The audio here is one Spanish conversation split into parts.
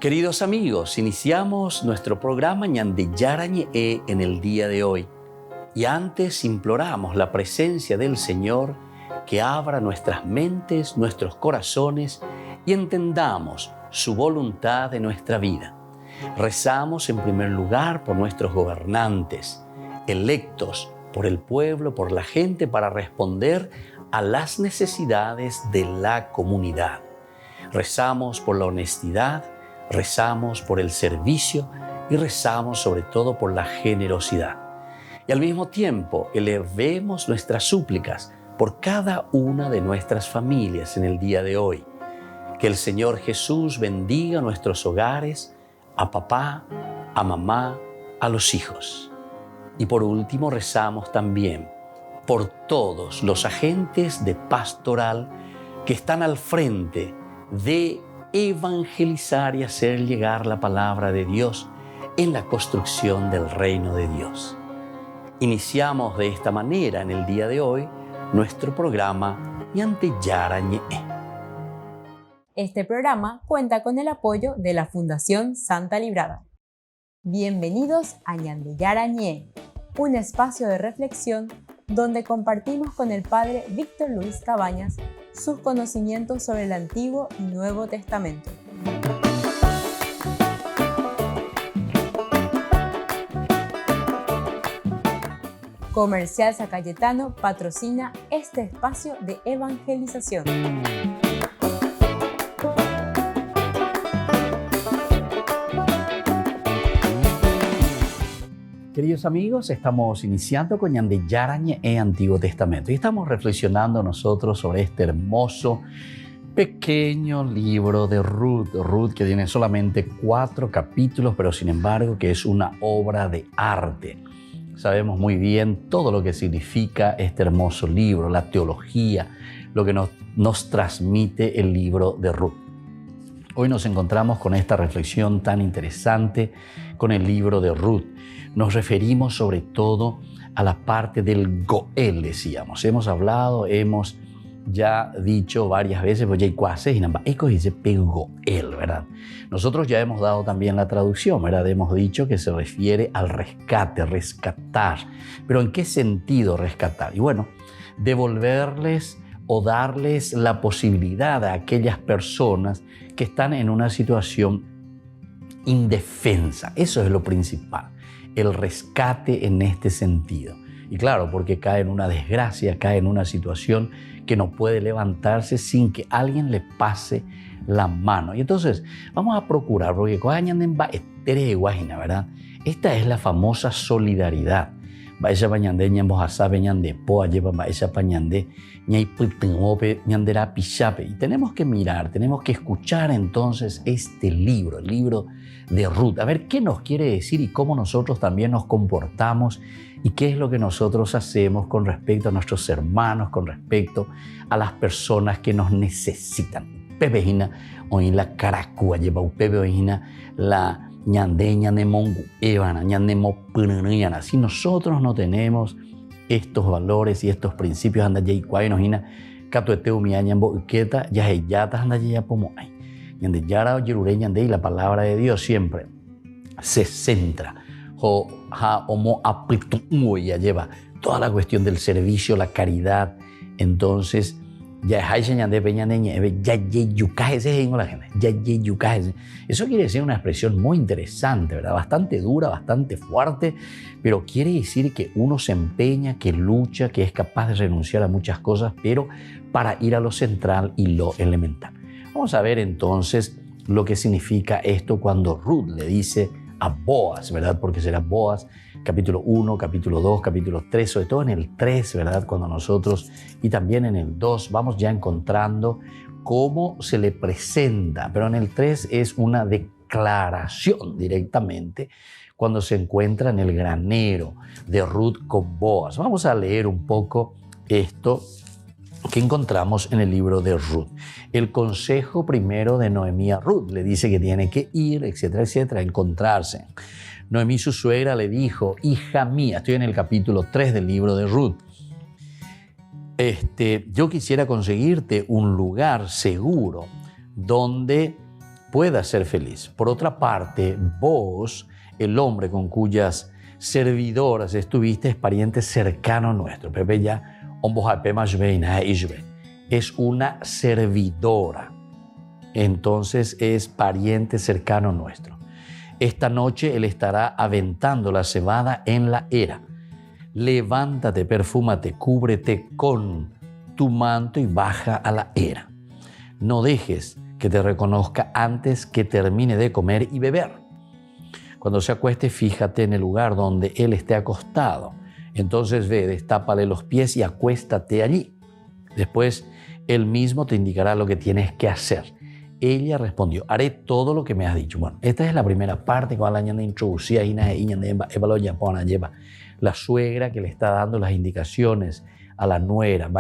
Queridos amigos, iniciamos nuestro programa Ñande Yarañe en el día de hoy. Y antes imploramos la presencia del Señor que abra nuestras mentes, nuestros corazones y entendamos su voluntad en nuestra vida. Rezamos en primer lugar por nuestros gobernantes, electos por el pueblo, por la gente, para responder a las necesidades de la comunidad. Rezamos por la honestidad, rezamos por el servicio y rezamos sobre todo por la generosidad. Y al mismo tiempo elevemos nuestras súplicas por cada una de nuestras familias en el día de hoy. Que el Señor Jesús bendiga nuestros hogares, a papá, a mamá, a los hijos. Y por último rezamos también por todos los agentes de pastoral que están al frente de evangelizar y hacer llegar la palabra de Dios en la construcción del reino de Dios. Iniciamos de esta manera en el día de hoy nuestro programa Ñande Yarañe. Este programa cuenta con el apoyo de la Fundación Santa Librada. Bienvenidos a Ñande Yarañe, un espacio de reflexión donde compartimos con el Padre Víctor Luis Cabañas sus conocimientos sobre el Antiguo y Nuevo Testamento. Comercial San Cayetano patrocina este espacio de evangelización. Queridos amigos, estamos iniciando con Ñande Yarañe Antiguo Testamento y estamos reflexionando nosotros sobre este hermoso, pequeño libro de Ruth, que tiene solamente 4 capítulos, pero sin embargo que es una obra de arte. Sabemos muy bien todo lo que significa este hermoso libro, la teología, lo que nos transmite el libro de Ruth. Hoy nos encontramos con esta reflexión tan interesante con el libro de Ruth. Nos referimos sobre todo a la parte del Goel, decíamos. Hemos hablado, hemos ya dicho varias veces, ¿verdad? Nosotros ya hemos dado también la traducción, ¿verdad? Hemos dicho que se refiere al rescate, rescatar. ¿Pero en qué sentido rescatar? Y bueno, devolverles o darles la posibilidad a aquellas personas que están en una situación indefensa. Eso es lo principal, el rescate en este sentido. Y claro, porque cae en una desgracia, cae en una situación que no puede levantarse sin que alguien le pase la mano. Y entonces vamos a procurar, porque ¿verdad? Esta es la famosa solidaridad. Y tenemos que mirar, tenemos que escuchar entonces este libro, el libro de Ruth, a ver qué nos quiere decir y cómo nosotros también nos comportamos y qué es lo que nosotros hacemos con respecto a nuestros hermanos, con respecto a las personas que nos necesitan. Pepejina, hoy la caracua lleva upepejina la ñande mongu evana ñande mopunana. Si nosotros no tenemos estos valores y estos principios, anda ya y nos ina catueteu miañambo uqueta ya heyatas anda ya como hay ñande yara yerure ñande, y la palabra de Dios siempre se centra o ha homo apitu ya lleva toda la cuestión del servicio, la caridad. Entonces eso quiere decir una expresión muy interesante, ¿verdad? Bastante dura, bastante fuerte, pero quiere decir que uno se empeña, que lucha, que es capaz de renunciar a muchas cosas, pero para ir a lo central y lo elemental. Vamos a ver entonces lo que significa esto cuando Ruth le dice a Boaz, ¿verdad? Porque será Boaz, capítulo 1, capítulo 2, capítulo 3, sobre todo en el 3, ¿verdad? Cuando nosotros, y también en el 2, vamos ya encontrando cómo se le presenta, pero en el 3 es una declaración directamente cuando se encuentra en el granero de Ruth con Boaz. Vamos a leer un poco esto que encontramos en el libro de Ruth. El consejo primero de Noemí a Ruth, le dice que tiene que ir, etcétera, etcétera, a encontrarse. Noemí, su suegra, le dijo: hija mía, estoy en el capítulo 3 del libro de Ruth, yo quisiera conseguirte un lugar seguro donde pueda ser feliz. Por otra parte, vos, el hombre con cuyas servidoras estuviste, es pariente cercano nuestro. Pepe ya, es una servidora. Entonces es pariente cercano nuestro. Esta noche él estará aventando la cebada en la era. Levántate, perfúmate, cúbrete con tu manto y baja a la era. No dejes que te reconozca antes que termine de comer y beber. Cuando se acueste, fíjate en el lugar donde él esté acostado. Entonces ve, destápale los pies y acuéstate allí. Después, él mismo te indicará lo que tienes que hacer. Ella respondió, haré todo lo que me has dicho. Bueno, esta es la primera parte con la ñanda introducida la suegra que le está dando las indicaciones a la nuera.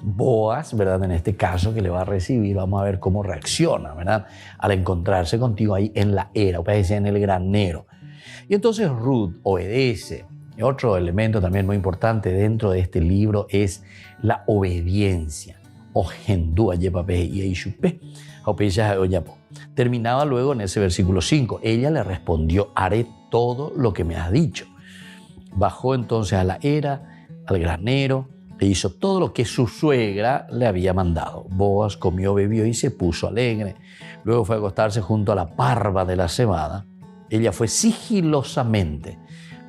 Boaz, ¿verdad? En este caso que le va a recibir, vamos a ver cómo reacciona, ¿verdad? Al encontrarse contigo ahí en la era, o sea, en el granero. Y entonces Ruth obedece. Y otro elemento también muy importante dentro de este libro es la obediencia. Terminaba luego en ese versículo 5. Ella le respondió, haré todo lo que me has dicho. Bajó entonces a la era, al granero, e hizo todo lo que su suegra le había mandado. Boaz comió, bebió y se puso alegre. Luego fue a acostarse junto a la parva de la cebada. Ella fue sigilosamente,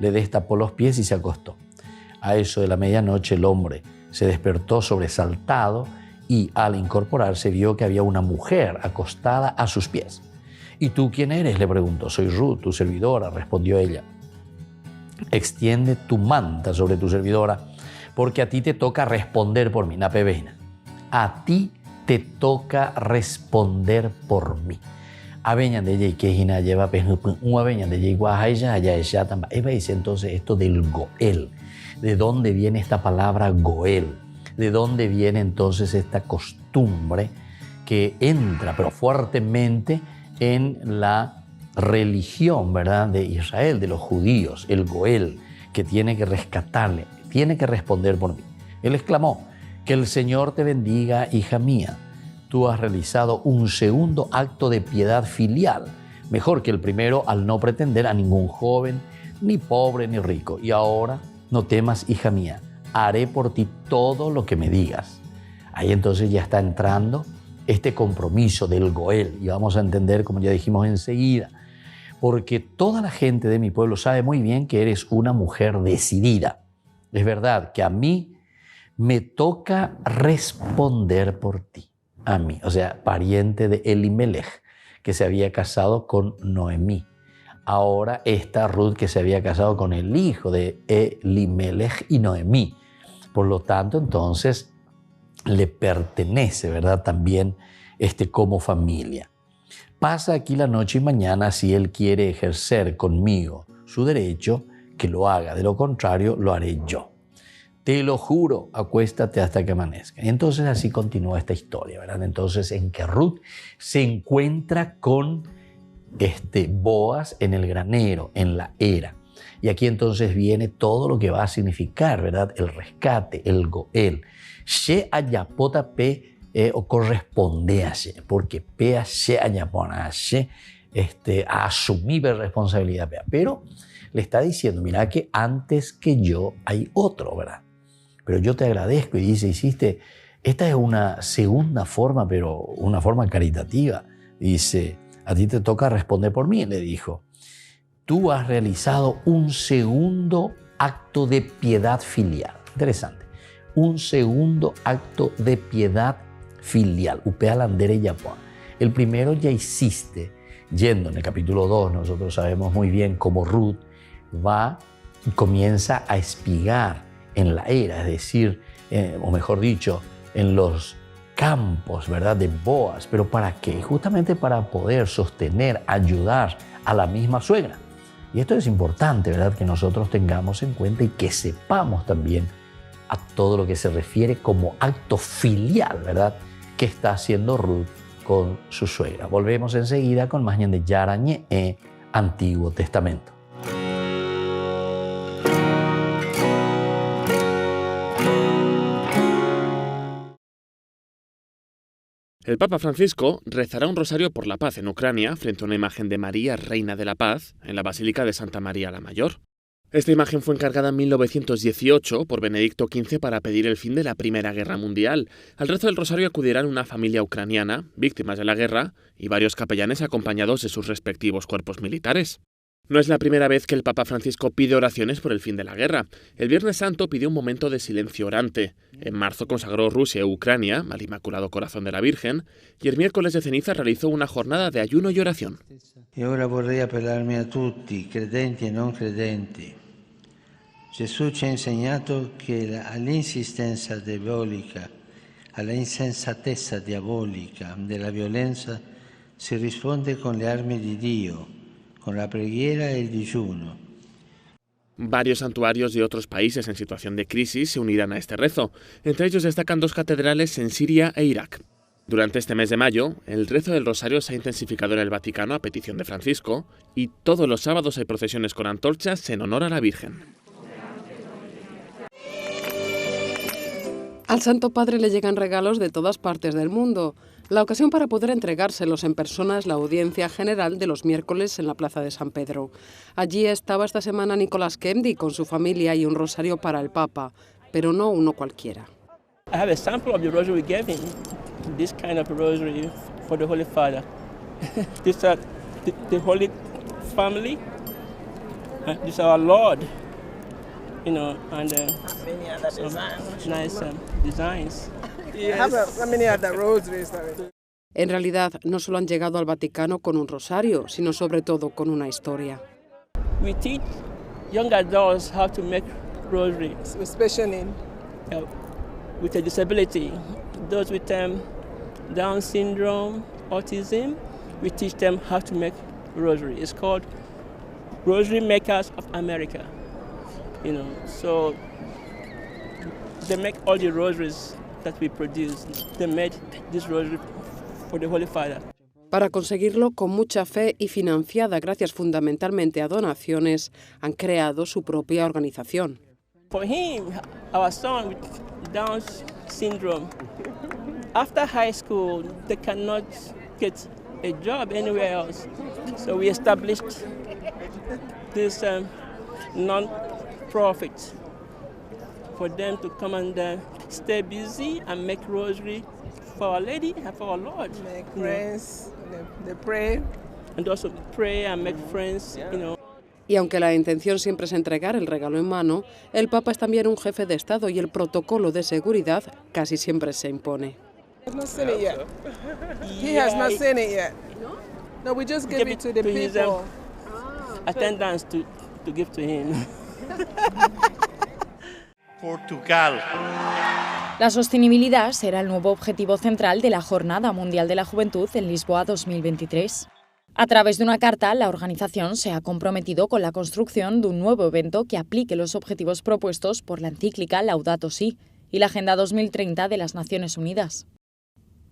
le destapó los pies y se acostó. A eso de la medianoche el hombre se despertó sobresaltado y al incorporarse vio que había una mujer acostada a sus pies. ¿Y tú quién eres?, le preguntó. Soy Ruth, tu servidora, respondió ella. Extiende tu manta sobre tu servidora, porque a ti te toca responder por mí. A ti te toca responder por mí. Entonces esto del Goel. ¿De dónde viene esta palabra Goel? ¿De dónde viene entonces esta costumbre que entra, pero fuertemente, en la religión, ¿verdad?, de Israel, de los judíos? El Goel, que tiene que rescatarle, tiene que responder por mí. Él exclamó, que el Señor te bendiga, hija mía. Tú has realizado un segundo acto de piedad filial, mejor que el primero al no pretender a ningún joven, ni pobre ni rico. Y ahora no temas, hija mía, haré por ti todo lo que me digas. Ahí entonces ya está entrando este compromiso del Goel, y vamos a entender, como ya dijimos enseguida, porque toda la gente de mi pueblo sabe muy bien que eres una mujer decidida. Es verdad que a mí me toca responder por ti. A mí, o sea, pariente de Elimelech, que se había casado con Noemí. Ahora esta Ruth, que se había casado con el hijo de Elimelech y Noemí. Por lo tanto, entonces, le pertenece, ¿verdad?, también como familia. Pasa aquí la noche y mañana, si él quiere ejercer conmigo su derecho, que lo haga. De lo contrario, lo haré yo. Te lo juro, acuéstate hasta que amanezca. Entonces así continúa esta historia, ¿verdad? Entonces en que Ruth se encuentra con Boaz en el granero, en la era. Y aquí entonces viene todo lo que va a significar, ¿verdad?, el rescate, el Goel. She ayapota pe o corresponde a she, porque pe a she ayapona, a she a asumir responsabilidad. Pero le está diciendo, mira que antes que yo hay otro, ¿verdad? Pero yo te agradezco, y dice, esta es una segunda forma, pero una forma caritativa. Dice, a ti te toca responder por mí, le dijo. Tú has realizado un segundo acto de piedad filial. Interesante. Un segundo acto de piedad filial. El primero ya hiciste, yendo en el capítulo 2, nosotros sabemos muy bien cómo Ruth va y comienza a espigar en la era, es decir, o mejor dicho, en los campos, ¿verdad?, de Boaz. ¿Pero para qué? Justamente para poder sostener, ayudar a la misma suegra. Y esto es importante, ¿verdad?, que nosotros tengamos en cuenta y que sepamos también a todo lo que se refiere como acto filial, ¿verdad?, que está haciendo Ruth con su suegra. Volvemos enseguida con más de Yarañe Antiguo Testamento. El Papa Francisco rezará un rosario por la paz en Ucrania frente a una imagen de María, Reina de la Paz, en la Basílica de Santa María la Mayor. Esta imagen fue encargada en 1918 por Benedicto XV para pedir el fin de la Primera Guerra Mundial. Al rezo del rosario acudirán una familia ucraniana, víctimas de la guerra, y varios capellanes acompañados de sus respectivos cuerpos militares. No es la primera vez que el Papa Francisco pide oraciones por el fin de la guerra. El Viernes Santo pidió un momento de silencio orante. En marzo consagró Rusia y Ucrania al Inmaculado Corazón de la Virgen y el miércoles de ceniza realizó una jornada de ayuno y oración. E ora vorrei appellarmi a tutti, credenti e non credenti. Gesù ci ha insegnato che all'insistenza diabolica, alla insensatezza diabolica della violenza si risponde con le armi di Dio, con la preghiera e il digiuno. Varios santuarios de otros países en situación de crisis se unirán a este rezo. Entre ellos destacan 2 catedrales en Siria e Irak. Durante este mes de mayo, el rezo del rosario se ha intensificado en el Vaticano a petición de Francisco y todos los sábados hay procesiones con antorchas en honor a la Virgen. Al Santo Padre le llegan regalos de todas partes del mundo. La ocasión para poder entregárselos en persona es la audiencia general de los miércoles en la Plaza de San Pedro. Allí estaba esta semana Nicolás Kendi con su familia y un rosario para el Papa, pero no uno cualquiera. I have a sample of the rosary we gave him. This kind of rosary for the Holy Father. These are the Holy Family. This is our Lord. You know, and many other designs. Nice designs. Yes. Many other rosaries. En realidad, no solo han llegado al Vaticano con un rosario, sino sobre todo con una historia. We teach young adults how to make rosary. Especially With a disability, those with Down syndrome, autism, we teach them how to make rosary. It's called Rosary Makers of America. You know, so they make all the rosaries that we produce. They made this rosary for the Holy Father. Para conseguirlo, con mucha fe y financiada gracias fundamentalmente a donaciones, han creado su propia organización. For him, our son with Down syndrome, after high school, they cannot get a job anywhere else. So we established this non-profit for them to come and stay busy and make rosary for Our Lady and for our Lord. make friends, they pray. And also pray and make friends, you know. Y aunque la intención siempre es entregar el regalo en mano, el Papa es también un jefe de Estado y el protocolo de seguridad casi siempre se impone. He has not seen it yet. He has not seen it yet. No, we just give it to the his, people. attendants to give to him. Portugal. La sostenibilidad será el nuevo objetivo central de la Jornada Mundial de la Juventud en Lisboa 2023. A través de una carta, la organización se ha comprometido con la construcción de un nuevo evento que aplique los objetivos propuestos por la encíclica Laudato Si y la Agenda 2030 de las Naciones Unidas.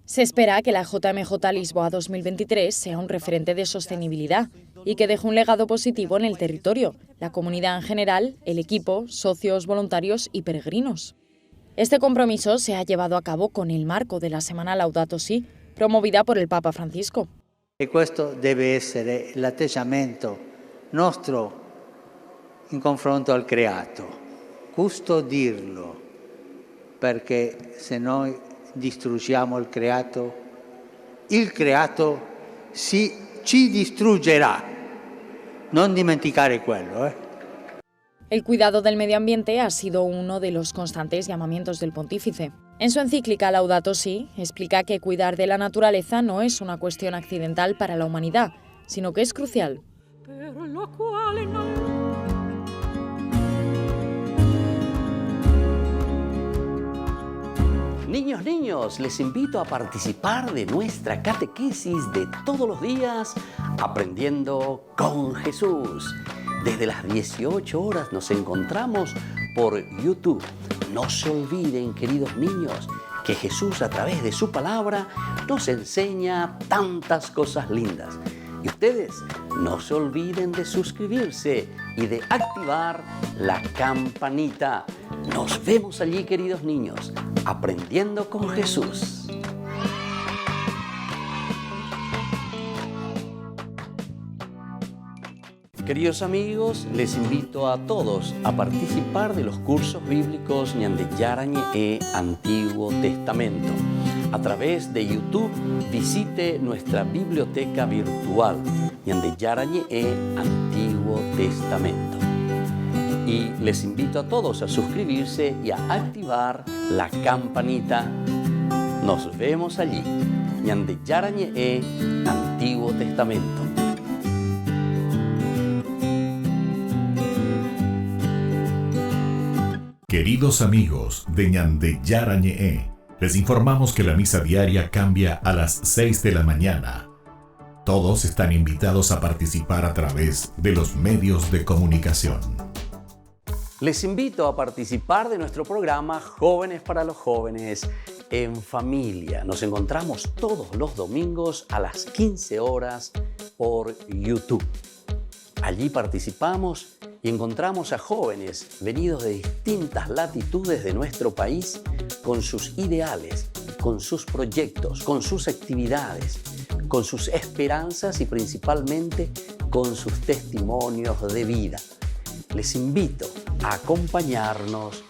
Se espera que la JMJ Lisboa 2023 sea un referente de sostenibilidad y que deje un legado positivo en el territorio, la comunidad en general, el equipo, socios, voluntarios y peregrinos. Este compromiso se ha llevado a cabo con el marco de la Semana Laudato Si, promovida por el Papa Francisco. E questo deve essere l'atteggiamento nostro in confronto al creato, custodirlo, perché se noi distruggiamo il creato ci distruggerà. Non dimenticare quello, El cuidado del medio ambiente ha sido uno de los constantes llamamientos del pontífice. En su encíclica Laudato Si, explica que cuidar de la naturaleza no es una cuestión accidental para la humanidad, sino que es crucial. Niños, les invito a participar de nuestra catequesis de todos los días, Aprendiendo con Jesús. Desde las 18 horas nos encontramos por YouTube. No se olviden, queridos niños, que Jesús a través de su palabra nos enseña tantas cosas lindas. Y ustedes no se olviden de suscribirse y de activar la campanita. Nos vemos allí, queridos niños, Aprendiendo con Jesús. Queridos amigos, les invito a todos a participar de los cursos bíblicos Ñande Yarañe e Antiguo Testamento. A través de YouTube visite nuestra biblioteca virtual Ñande Yarañe e Antiguo Testamento. Y les invito a todos a suscribirse y a activar la campanita. Nos vemos allí. Ñande Yarañe e Antiguo Testamento. Queridos amigos de Ñande Yarañe, les informamos que la misa diaria cambia a las 6 de la mañana. Todos están invitados a participar a través de los medios de comunicación. Les invito a participar de nuestro programa Jóvenes para los Jóvenes en Familia. Nos encontramos todos los domingos a las 15 horas por YouTube. Allí participamos y encontramos a jóvenes venidos de distintas latitudes de nuestro país con sus ideales, con sus proyectos, con sus actividades, con sus esperanzas y principalmente con sus testimonios de vida. Les invito a acompañarnos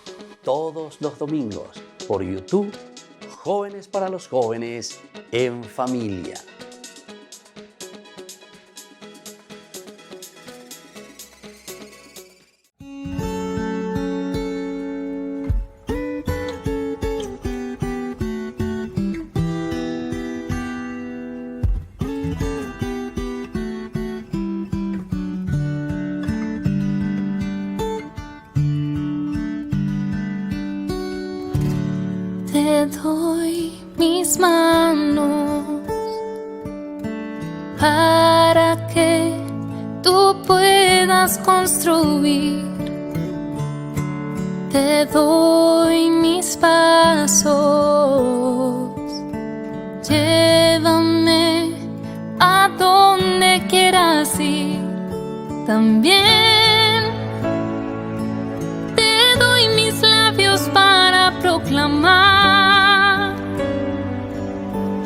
todos los domingos por YouTube, Jóvenes para los Jóvenes en Familia. Te doy mis manos para que tú puedas construir. Te doy mis pasos, llévame a donde quieras ir. También te doy mis labios para proclamar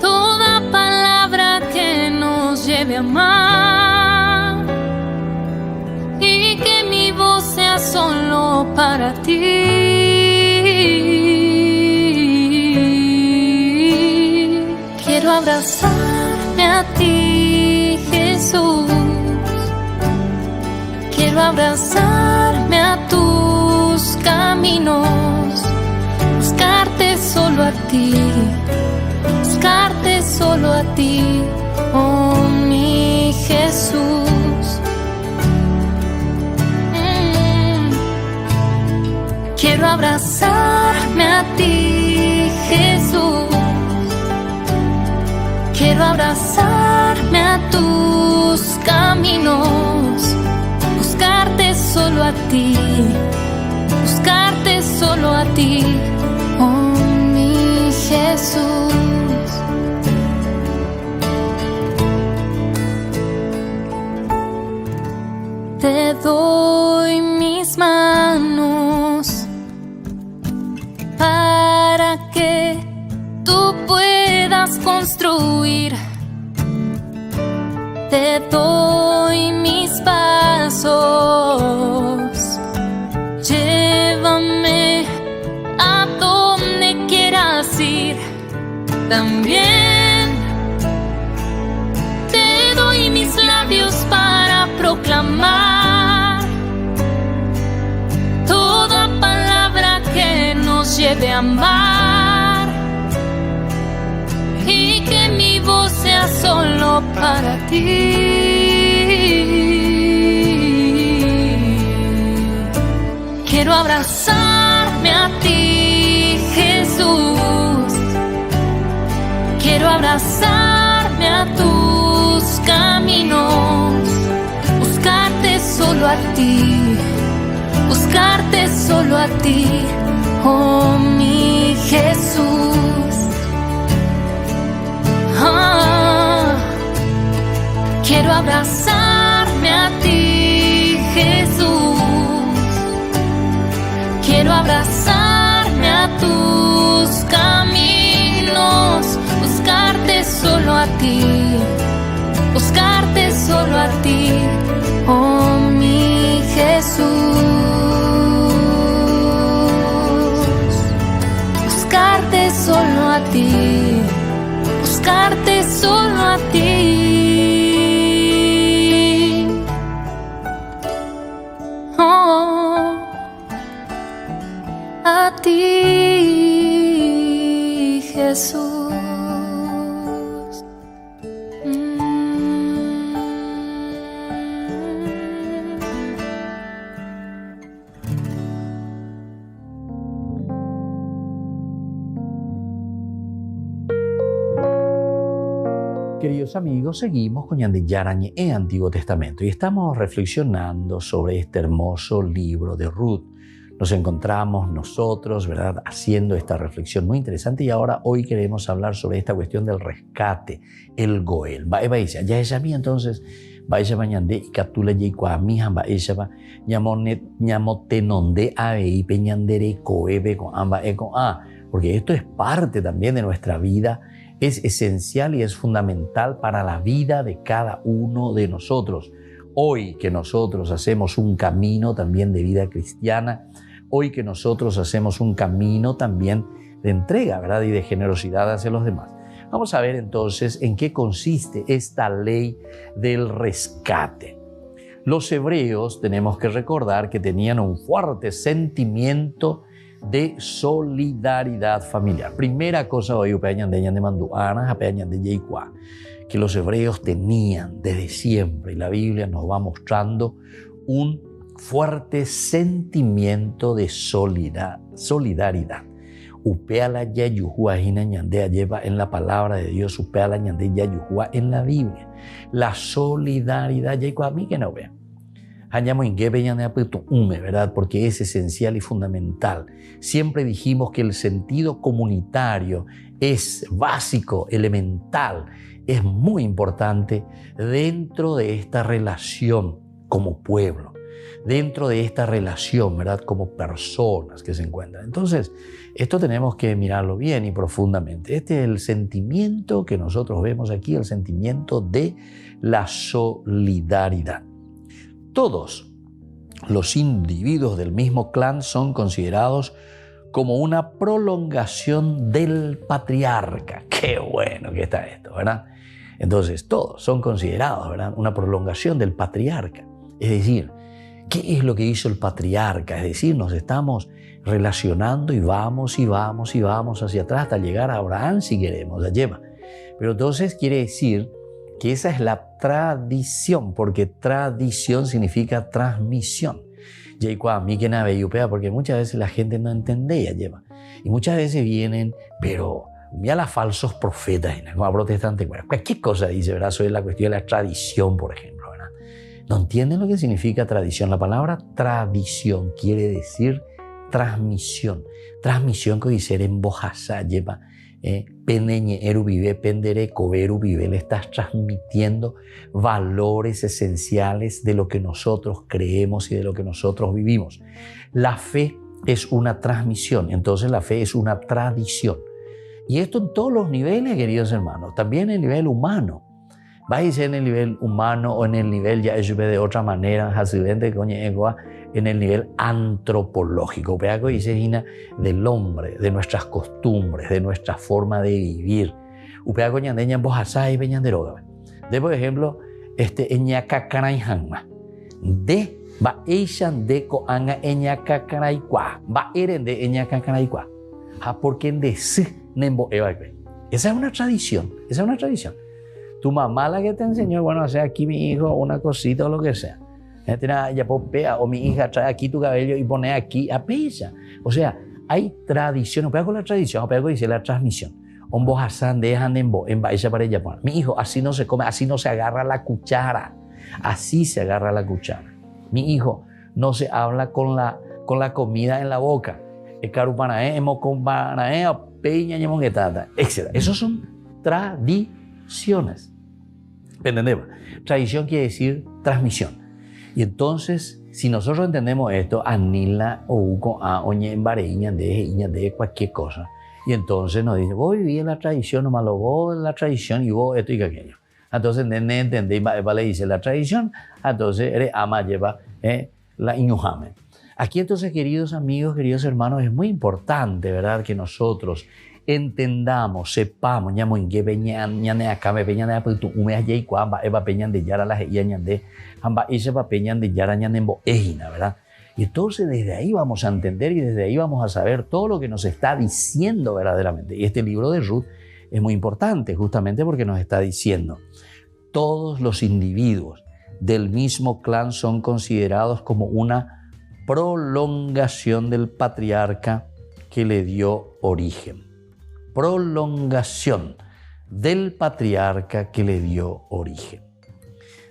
toda palabra que nos lleve a amar, y que mi voz sea solo para ti. Quiero abrazarme a ti, Jesús. Quiero abrazarme a tus caminos, buscarte solo a ti, buscarte solo a ti, oh mi Jesús. Quiero abrazarme a ti, Jesús. Quiero abrazarme a tus caminos, buscarte solo a ti, buscarte solo a ti, oh mi Jesús. Te doy mis manos para que tú puedas construir. Te doy mis pasos, llévame a donde quieras ir. También te doy mis labios para proclamar toda palabra que nos lleve a amar, y que mi voz sea solo para ti. Quiero abrazarme a ti, Jesús. Quiero abrazarme a tus caminos, buscarte solo a ti, buscarte solo a ti, oh mi Jesús. Quiero abrazarme a ti, Jesús. Quiero abrazarme a tus caminos, buscarte solo a ti, buscarte solo a ti, oh solo a ti, buscarte solo a ti. Oh, a ti, Jesús. Queridos amigos, seguimos con Ñande Yarañe en Antiguo Testamento y estamos reflexionando sobre este hermoso libro de Ruth. Nos encontramos nosotros, ¿verdad?, haciendo esta reflexión muy interesante y ahora hoy queremos hablar sobre esta cuestión del rescate, el Goel. Ya es a mí entonces, vaya mañande y captula y cuamija va ella va ñamotenonde avei peñandere coebe con amba eco a, porque esto es parte también de nuestra vida. Es esencial y es fundamental para la vida de cada uno de nosotros. Hoy que nosotros hacemos un camino también de vida cristiana, hoy que nosotros hacemos un camino también de entrega, ¿verdad?, y de generosidad hacia los demás. Vamos a ver entonces en qué consiste esta ley del rescate. Los hebreos, tenemos que recordar que tenían un fuerte sentimiento de solidaridad familiar. Primera cosa hoy que los hebreos tenían desde siempre, y la Biblia nos va mostrando un fuerte sentimiento de solidaridad. Upeala yayuhua hina ñandea lleva en la palabra de Dios, upeala ñande yayuhua en la Biblia. La solidaridad yayuhua a mí que no vean. ¿Verdad? Porque es esencial y fundamental. Siempre dijimos que el sentido comunitario es básico, elemental, es muy importante dentro de esta relación como pueblo, dentro de esta relación, ¿verdad?, como personas que se encuentran. Entonces, esto tenemos que mirarlo bien y profundamente. Este es el sentimiento que nosotros vemos aquí, el sentimiento de la solidaridad. Todos los individuos del mismo clan son considerados como una prolongación del patriarca. ¡Qué bueno que está esto!, ¿verdad? Entonces, todos son considerados, ¿verdad?, una prolongación del patriarca. Es decir, ¿qué es lo que hizo el patriarca? Es decir, nos estamos relacionando y vamos hacia atrás hasta llegar a Abraham si queremos, la lleva. Pero entonces quiere decir que esa es la tradición, porque tradición significa transmisión. Porque muchas veces la gente no entiende, lleva. Y muchas veces vienen, pero mira los falsos profetas, como protestante, cualquier cosa dice, ¿verdad? Sobre la cuestión de la tradición, por ejemplo, ¿verdad? No entienden lo que significa tradición. La palabra tradición quiere decir transmisión. Transmisión que dice en bojasa, lleva. Peneñe eru vive, pendere coveru vive, le estás transmitiendo valores esenciales de lo que nosotros creemos y de lo que nosotros vivimos. La fe es una transmisión, entonces la fe es una tradición. Y esto en todos los niveles, queridos hermanos, también en el nivel humano. Va a ser en el nivel humano o en el nivel, ya es de otra manera, en el nivel antropológico, del hombre, de nuestras costumbres, de nuestra forma de vivir. De, por ejemplo, de va eishan de coanga eñacacaraicua, va eren de eñacacaraicua. Porque en de nembo evaque. Esa es una tradición, Tu mamá la que te enseñó, bueno, hacer aquí mi hijo una cosita o lo que sea. Ya popea, o mi hija trae aquí tu cabello y pone aquí a pesa. O sea, hay tradición, no pega con la tradición, pega con la transmisión. Ombo Hassan dejan en ella para ella. Mi hijo, así no se come, así no se agarra la cuchara. Así se agarra la cuchara. Mi hijo, no se habla con la comida en la boca. Etc. Esos son tradiciones. ¿Entendemos? Tradición quiere decir transmisión. Y entonces, si nosotros entendemos esto, anila o uco a oñe en bareña de cualquier cosa. Y entonces nos dice, vos vivís en la tradición, nomás lo vos en la tradición y vos esto y aquello. Entonces, entendéis, vale, dice la tradición, entonces eres ama lleva la iñujame. Aquí entonces, queridos amigos, queridos hermanos, es muy importante, ¿verdad?, que nosotros entendamos, sepamos, ñamo en que peñan, ñane acá me peñan de tu ume y cuamba eva peñan de yara las y ñande, amba ese va peñan de yara ñanembo ejina, ¿verdad? Y entonces desde ahí vamos a entender y desde ahí vamos a saber todo lo que nos está diciendo verdaderamente. Y este libro de Ruth es muy importante justamente porque nos está diciendo, todos los individuos del mismo clan son considerados como una prolongación del patriarca que le dio origen. Prolongación del patriarca que le dio origen.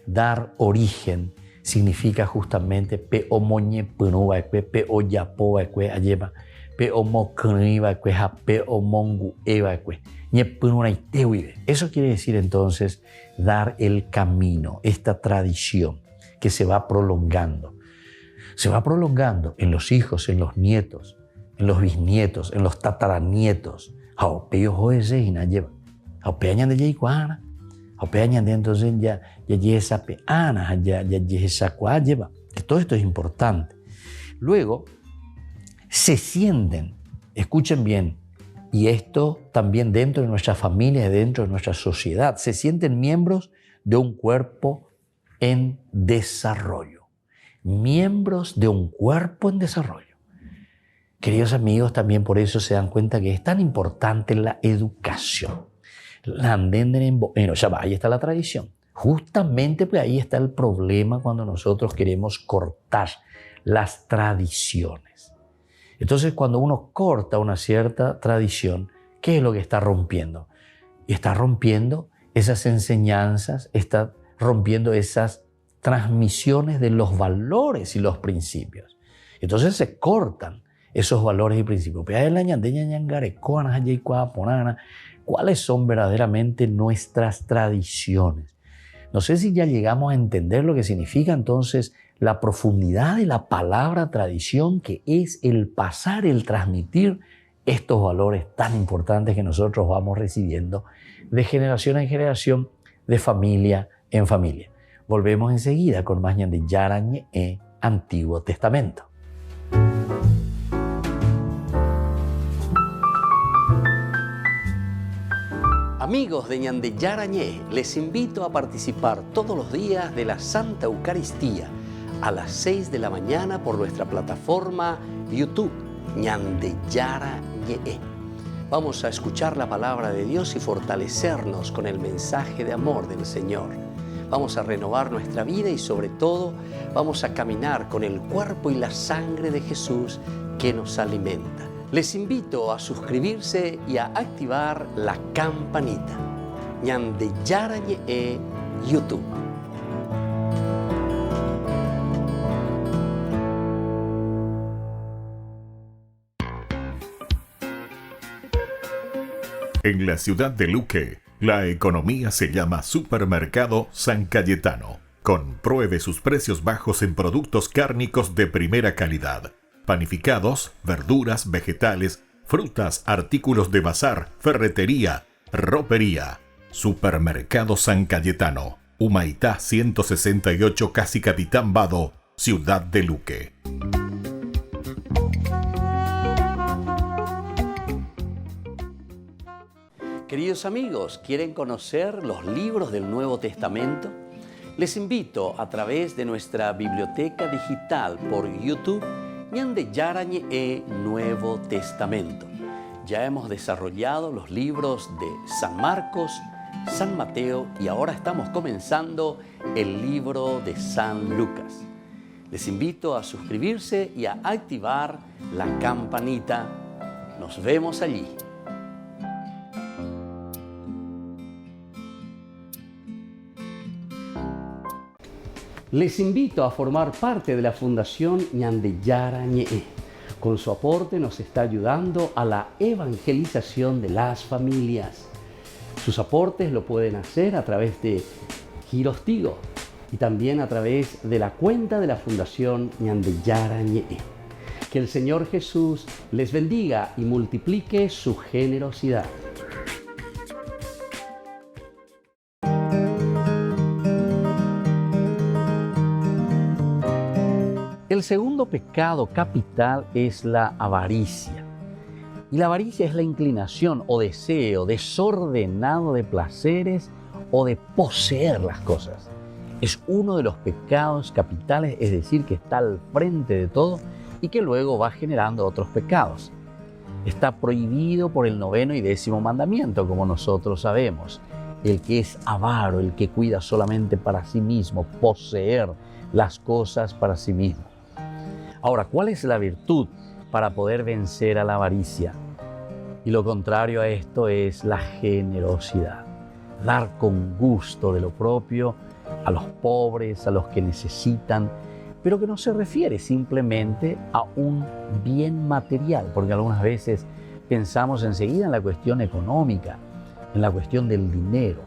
Dar origen significa justamente pe omoñe punuba ekwe, pe oyapo ekwe ayeba, pe omokniba ekwe, pe omongu eva ekwe, ñe pununa itewibe. Eso quiere decir entonces dar el camino, esta tradición que se va prolongando. Se va prolongando en los hijos, en los nietos, en los bisnietos, en los tataranietos. Haopeyo joese y na lleva. Haopeañan de yeikuana. Haopeañan de entonces ya esa peana, ya esa cuá lleva. Que todo esto es importante. Luego se sienten, escuchen bien, y esto también dentro de nuestra familia y dentro de nuestra sociedad, se sienten miembros de un cuerpo en desarrollo. Miembros de un cuerpo en desarrollo. Queridos amigos, también por eso se dan cuenta que es tan importante la educación. Ahí está la tradición. Justamente pues ahí está el problema cuando nosotros queremos cortar las tradiciones. Entonces cuando uno corta una cierta tradición, ¿qué es lo que está rompiendo? Está rompiendo esas enseñanzas, está rompiendo esas transmisiones de los valores y los principios. Entonces se cortan esos valores y principios. ¿Cuáles son verdaderamente nuestras tradiciones? No sé si ya llegamos a entender lo que significa entonces la profundidad de la palabra tradición, que es el pasar, el transmitir estos valores tan importantes que nosotros vamos recibiendo de generación en generación, de familia en familia. Volvemos enseguida con más Ñande Yarañe Antiguo Testamento. Amigos de Ñande Yarañé, les invito a participar todos los días de la Santa Eucaristía a las 6 de la mañana por nuestra plataforma YouTube, Ñande Yarañé. Vamos a escuchar la palabra de Dios y fortalecernos con el mensaje de amor del Señor. Vamos a renovar nuestra vida y sobre todo vamos a caminar con el cuerpo y la sangre de Jesús que nos alimenta. Les invito a suscribirse y a activar la campanita. Ñande Yarañé YouTube. En la ciudad de Luque, la economía se llama Supermercado San Cayetano. Compruebe sus precios bajos en productos cárnicos de primera calidad. Panificados, verduras, vegetales, frutas, artículos de bazar, ferretería, ropería. Supermercado San Cayetano, Humaitá 168, Casi Capitán Vado, Ciudad de Luque. Queridos amigos, ¿quieren conocer los libros del Nuevo Testamento? Les invito a través de nuestra biblioteca digital por YouTube, Ñande Yarañé Nuevo Testamento. Ya hemos desarrollado los libros de San Marcos, San Mateo y ahora estamos comenzando el libro de San Lucas. Les invito a suscribirse y a activar la campanita. Nos vemos allí. Les invito a formar parte de la Fundación Ñande Yarañé. Con su aporte nos está ayudando a la evangelización de las familias. Sus aportes lo pueden hacer a través de Giros Tigo y también a través de la cuenta de la Fundación Ñande Yarañé. Que el Señor Jesús les bendiga y multiplique su generosidad. El segundo pecado capital es la avaricia. Y la avaricia es la inclinación o deseo desordenado de placeres o de poseer las cosas. Es uno de los pecados capitales, es decir, que está al frente de todo y que luego va generando otros pecados. Está prohibido por el 9º y 10º mandamiento, como nosotros sabemos. El que es avaro, el que cuida solamente para sí mismo, poseer las cosas para sí mismo. Ahora, ¿cuál es la virtud para poder vencer a la avaricia? Y lo contrario a esto es la generosidad. Dar con gusto de lo propio a los pobres, a los que necesitan, pero que no se refiere simplemente a un bien material, porque algunas veces pensamos enseguida en la cuestión económica, en la cuestión del dinero.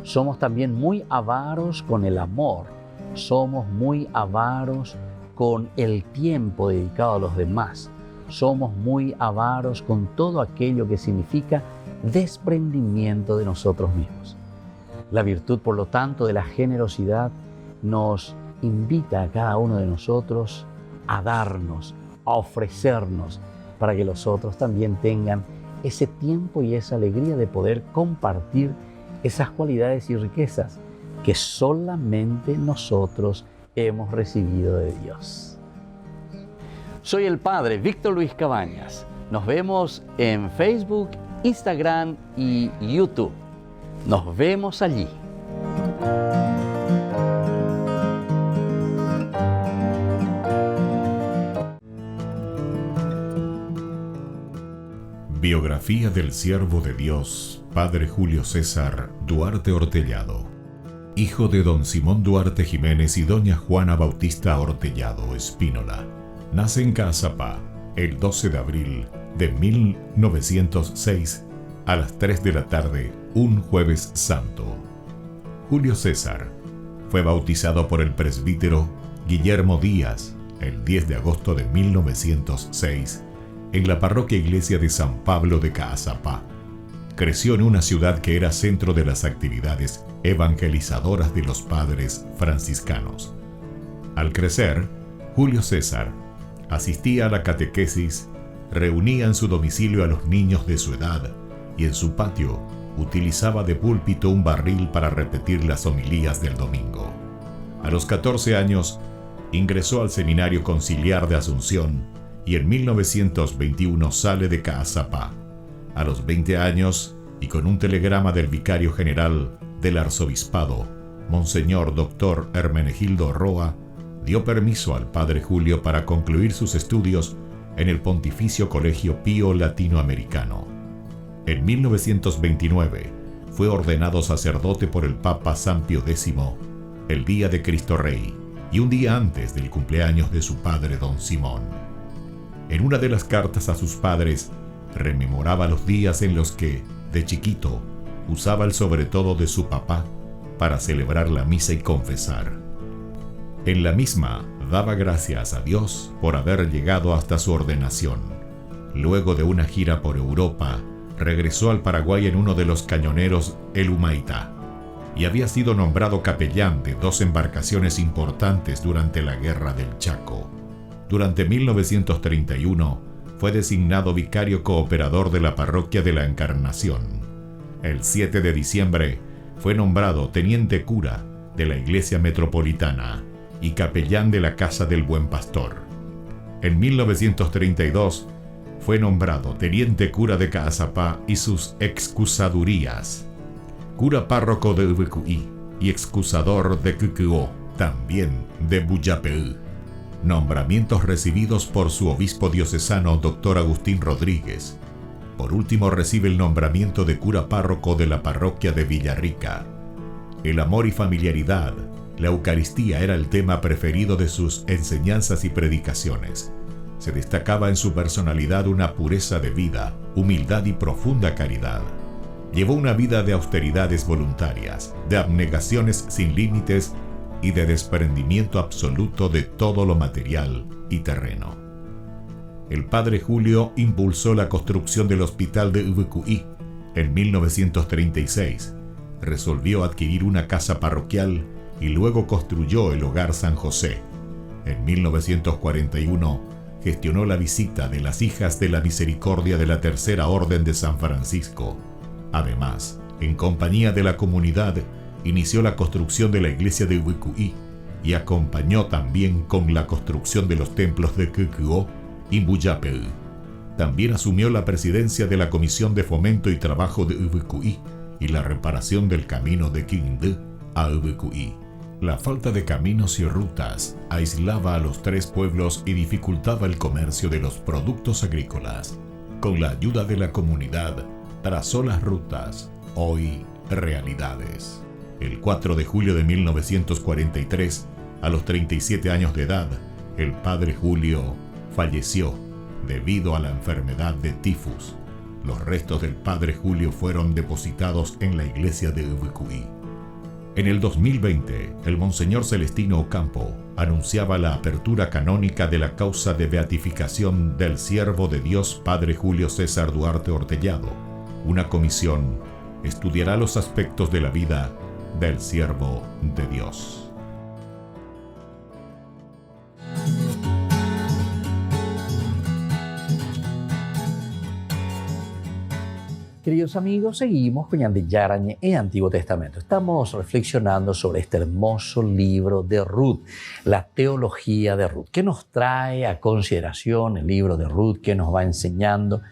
Somos también muy avaros con el amor, somos muy avaros con el tiempo dedicado a los demás, somos muy avaros con todo aquello que significa desprendimiento de nosotros mismos. La virtud, por lo tanto, de la generosidad nos invita a cada uno de nosotros a darnos, a ofrecernos, para que los otros también tengan ese tiempo y esa alegría de poder compartir esas cualidades y riquezas que solamente nosotros hemos recibido de Dios. Soy el Padre Víctor Luis Cabañas. Nos vemos en Facebook, Instagram y YouTube. Nos vemos allí. Biografía del siervo de Dios, Padre Julio César Duarte Ortellado, hijo de don Simón Duarte Jiménez y doña Juana Bautista Ortellado Espínola. Nace en Caazapá el 12 de abril de 1906 a las 3 de la tarde, un jueves santo. Julio César fue bautizado por el presbítero Guillermo Díaz el 10 de agosto de 1906 en la parroquia iglesia de San Pablo de Caazapá. Creció en una ciudad que era centro de las actividades evangelizadoras de los padres franciscanos. Al crecer, Julio César asistía a la catequesis, reunía en su domicilio a los niños de su edad y en su patio utilizaba de púlpito un barril para repetir las homilías del domingo. A los 14 años ingresó al Seminario Conciliar de Asunción y en 1921 sale de Caazapá. A los 20 años, y con un telegrama del vicario general del arzobispado, Monseñor Dr. Hermenegildo Roa, dio permiso al padre Julio para concluir sus estudios en el Pontificio Colegio Pío Latinoamericano. En 1929 fue ordenado sacerdote por el Papa San Pío X, el día de Cristo Rey, y un día antes del cumpleaños de su padre don Simón. En una de las cartas a sus padres, rememoraba los días en los que, de chiquito, usaba el sobretodo de su papá para celebrar la misa y confesar. En la misma, daba gracias a Dios por haber llegado hasta su ordenación. Luego de una gira por Europa, regresó al Paraguay en uno de los cañoneros El Humaitá y había sido nombrado capellán de 2 embarcaciones importantes durante la Guerra del Chaco. Durante 1931 fue designado vicario cooperador de la parroquia de la Encarnación. El 7 de diciembre fue nombrado teniente cura de la Iglesia Metropolitana y capellán de la Casa del Buen Pastor. En 1932 fue nombrado teniente cura de Caazapá y sus excusadurías, cura párroco de Ubecuí y excusador de Cucuó, también de Buyapeú. Nombramientos recibidos por su obispo diocesano Dr. Agustín Rodríguez. Por último recibe el nombramiento de cura párroco de la parroquia de Villarrica. El amor y familiaridad, la Eucaristía era el tema preferido de sus enseñanzas y predicaciones. Se destacaba en su personalidad una pureza de vida, humildad y profunda caridad. Llevó una vida de austeridades voluntarias, de abnegaciones sin límites y de desprendimiento absoluto de todo lo material y terreno. El padre Julio impulsó la construcción del hospital de Ubecuí en 1936, resolvió adquirir una casa parroquial y luego construyó el Hogar San José. En 1941 gestionó la visita de las Hijas de la Misericordia de la Tercera Orden de San Francisco. Además, en compañía de la comunidad, inició la construcción de la iglesia de Ubicuí y acompañó también con la construcción de los templos de Kukuo y Muyapel. También asumió la presidencia de la Comisión de Fomento y Trabajo de Ubicuí y la reparación del camino de Quindú a Ubicuí. La falta de caminos y rutas aislaba a los 3 pueblos y dificultaba el comercio de los productos agrícolas. Con la ayuda de la comunidad, trazó las rutas, hoy realidades. El 4 de julio de 1943, a los 37 años de edad, el padre Julio falleció debido a la enfermedad de tifus. Los restos del padre Julio fueron depositados en la iglesia de Ubicuí. En el 2020, el Monseñor Celestino Ocampo anunciaba la apertura canónica de la causa de beatificación del siervo de Dios Padre Julio César Duarte Ortellado. Una comisión estudiará los aspectos de la vida del siervo de Dios. Queridos amigos, seguimos con Ñande Yarañe en Antiguo Testamento. Estamos reflexionando sobre este hermoso libro de Ruth, la teología de Ruth. ¿Qué nos trae a consideración el libro de Ruth? ¿Qué nos va enseñando?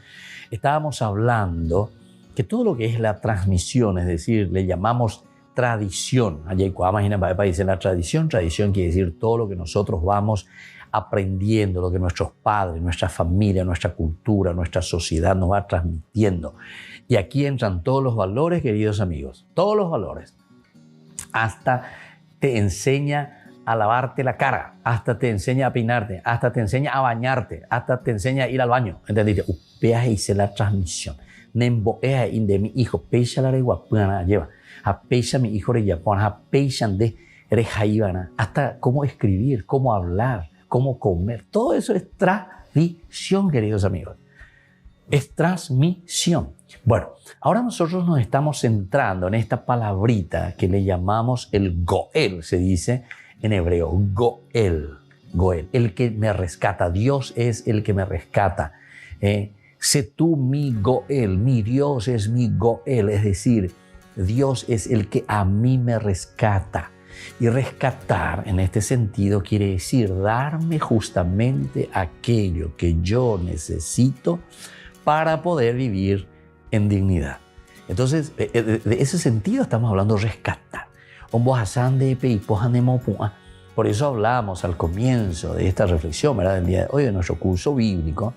Estábamos hablando que todo lo que es la transmisión, es decir, le llamamos tradición. Allí imagina para dice la tradición quiere decir todo lo que nosotros vamos aprendiendo, lo que nuestros padres, nuestra familia, nuestra cultura, nuestra sociedad nos va transmitiendo. Y aquí entran todos los valores, queridos amigos, todos los valores. Hasta te enseña a lavarte la cara, hasta te enseña a peinarte, hasta te enseña a bañarte, hasta te enseña a ir al baño. ¿Entendiste? Upea hice la transmisión. Nemboea de mi hijo, pecha la regua, puana lleva. A pecha mi hijo de Japón, a pechan de rejaibana. Hasta cómo escribir, cómo hablar, cómo comer. Todo eso es tradición, queridos amigos. Es transmisión. Bueno, ahora nosotros nos estamos centrando en esta palabrita que le llamamos el Goel, se dice en hebreo, Goel, Goel, el que me rescata. Dios es el que me rescata. Sé tú mi Goel, mi Dios es mi Goel, es decir, Dios es el que a mí me rescata. Y rescatar en este sentido quiere decir darme justamente aquello que yo necesito para poder vivir en dignidad. Entonces, de ese sentido estamos hablando de rescatar. Por eso hablamos al comienzo de esta reflexión, ¿verdad?, del día de hoy, de nuestro curso bíblico,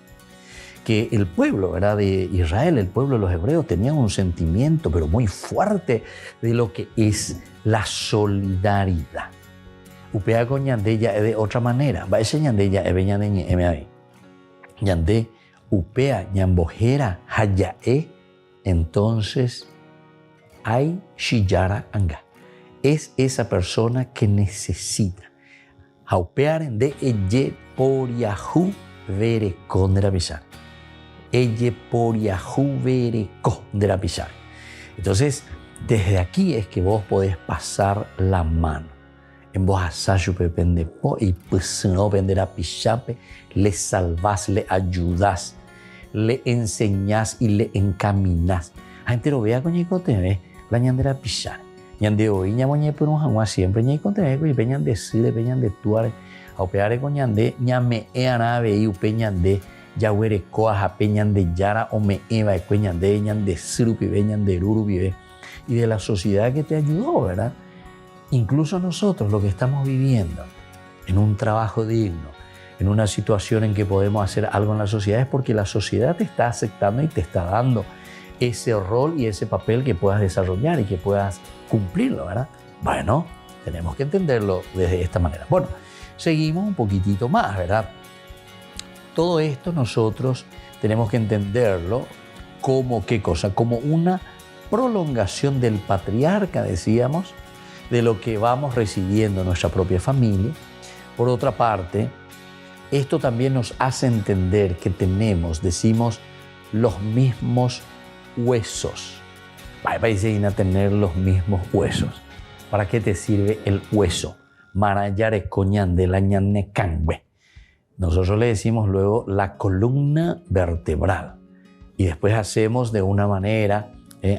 que el pueblo, ¿verdad?, de Israel, el pueblo de los hebreos, tenían un sentimiento, pero muy fuerte, de lo que es la solidaridad. Upea con Ñande ya de otra manera. Va ese Ñande ya ebe Ñande ñe Ñande upea ñambojera hayae. Entonces hay shiyara anga. Es esa persona que necesita. Haupear de eye poriahu vere condra pisar. Eye poriahu vere condra pisar. Entonces, desde aquí es que vos podés pasar la mano. En vos asayupe pendepo y pues no venderá pichape, le salvás, le ayudás, le enseñás y le encaminás. A gente lo vea con ñicote, la ñandera pichar. Ñande hoy ñamoñe pero jamás siempre ñicote, y peñan de sile, peñan de tuare, a opeare con ñande, ñame eanabe y upeñan de yahuere coaja, peñan de yara o me eva, peñan de sirupi, peñan de rurupi, y de la sociedad que te ayudó, ¿verdad? Incluso nosotros, lo que estamos viviendo en un trabajo digno, en una situación en que podemos hacer algo en la sociedad, es porque la sociedad te está aceptando y te está dando ese rol y ese papel que puedas desarrollar y que puedas cumplirlo, ¿verdad? Bueno, tenemos que entenderlo desde esta manera. Bueno, seguimos un poquitito más, ¿verdad? Todo esto nosotros tenemos que entenderlo como, ¿qué cosa? Como una prolongación del patriarca, decíamos, de lo que vamos recibiendo en nuestra propia familia. Por otra parte, esto también nos hace entender que tenemos, decimos, los mismos huesos. Para tener los mismos huesos. ¿Para qué te sirve el hueso? Marayare coñan de la ñane cangüe. Nosotros le decimos luego la columna vertebral. Y después hacemos de una manera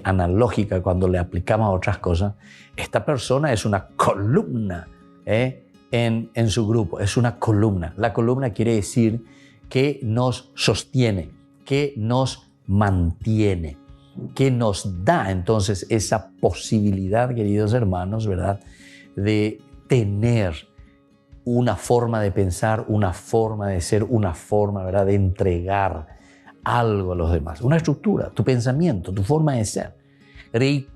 analógica cuando le aplicamos a otras cosas. Esta persona es una columna en su grupo, es una columna. La columna quiere decir que nos sostiene, que nos mantiene, que nos da entonces esa posibilidad, queridos hermanos, ¿verdad?, de tener una forma de pensar, una forma de ser, una forma, ¿verdad?, de entregar algo a los demás. Una estructura, tu pensamiento, tu forma de ser. Entre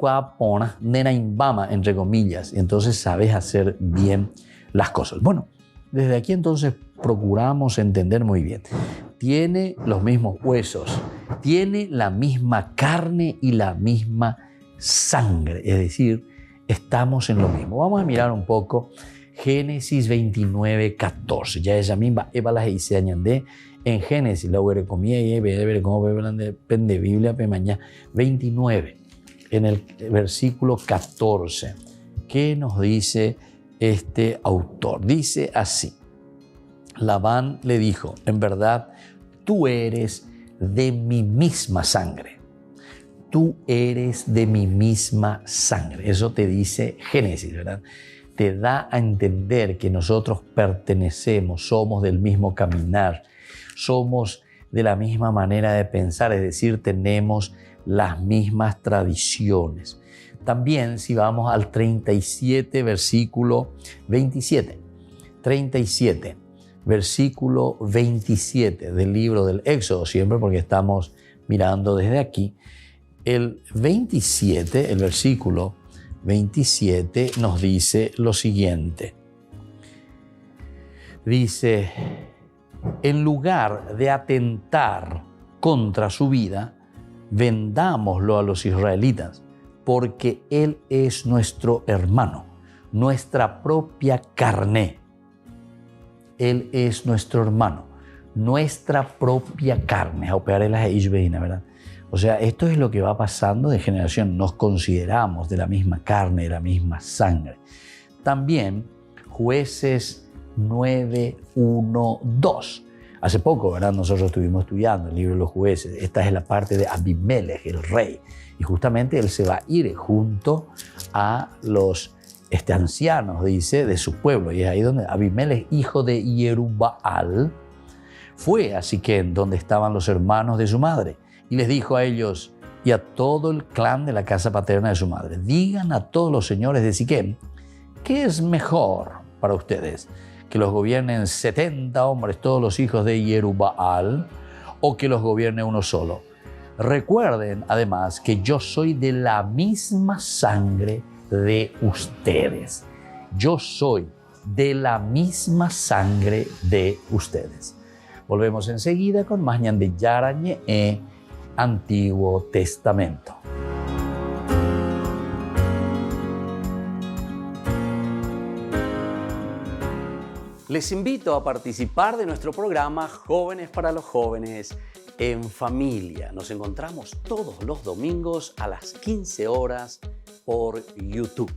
comillas, y entonces sabes hacer bien las cosas. Bueno, desde aquí entonces procuramos entender muy bien. Tiene los mismos huesos, tiene la misma carne y la misma sangre, es decir, estamos en lo mismo. Vamos a mirar un poco Génesis 29, 14. Ya ella misma, Eva las dice añade en Génesis, la hubiera comía y ver cómo depende Biblia, mañana 29, en el versículo 14. ¿Qué nos dice este autor? Dice así: Labán le dijo, en verdad, tú eres de mi misma sangre. Tú eres de mi misma sangre. Eso te dice Génesis, ¿verdad? Te da a entender que nosotros pertenecemos, somos del mismo caminar, somos de la misma manera de pensar, es decir, tenemos las mismas tradiciones. También si vamos al 37, versículo 27. 37, versículo 27 del libro del Éxodo, siempre porque estamos mirando desde aquí. El 27, el versículo 27 nos dice lo siguiente. Dice, en lugar de atentar contra su vida, vendámoslo a los israelitas, porque él es nuestro hermano, nuestra propia carne. Él es nuestro hermano, nuestra propia carne. ¿Verdad? O sea, esto es lo que va pasando de generación. Nos consideramos de la misma carne, de la misma sangre. También Jueces 9, 1, 2. Hace poco, ¿verdad?, nosotros estuvimos estudiando el libro de los Jueces. Esta es la parte de Abimelech, el rey. Y justamente él se va a ir junto a los ancianos, dice, de su pueblo. Y es ahí donde Abimelech, hijo de Jerubbaal, fue a Siquem, donde estaban los hermanos de su madre. Y les dijo a ellos y a todo el clan de la casa paterna de su madre, digan a todos los señores de Siquem, ¿qué es mejor para ustedes? ¿Que los gobiernen 70 hombres, todos los hijos de Jerubbaal, o que los gobierne uno solo? Recuerden además que yo soy de la misma sangre de ustedes. Yo soy de la misma sangre de ustedes. Volvemos enseguida con más Ñande Yarañe Antiguo Testamento. Les invito a participar de nuestro programa Jóvenes para los Jóvenes en Familia. Nos encontramos todos los domingos a las 15 horas por YouTube.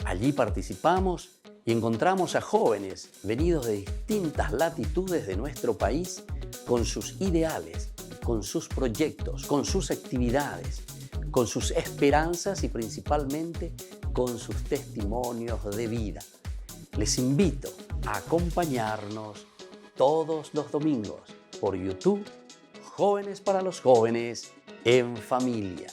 Allí participamos y encontramos a jóvenes venidos de distintas latitudes de nuestro país con sus ideales, con sus proyectos, con sus actividades, con sus esperanzas y principalmente con sus testimonios de vida. Les invito a acompañarnos todos los domingos por YouTube, Jóvenes para los Jóvenes en Familia.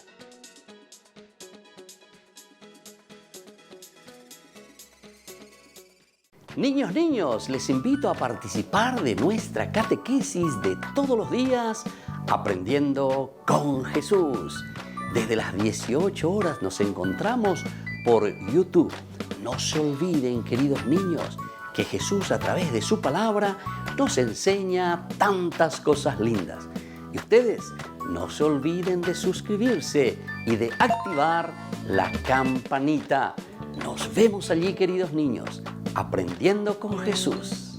Niños, les invito a participar de nuestra catequesis de todos los días, Aprendiendo con Jesús. Desde las 18 horas nos encontramos por YouTube. No se olviden, queridos niños, que Jesús a través de su palabra nos enseña tantas cosas lindas. Y ustedes no se olviden de suscribirse y de activar la campanita. Nos vemos allí, queridos niños, Aprendiendo con Jesús.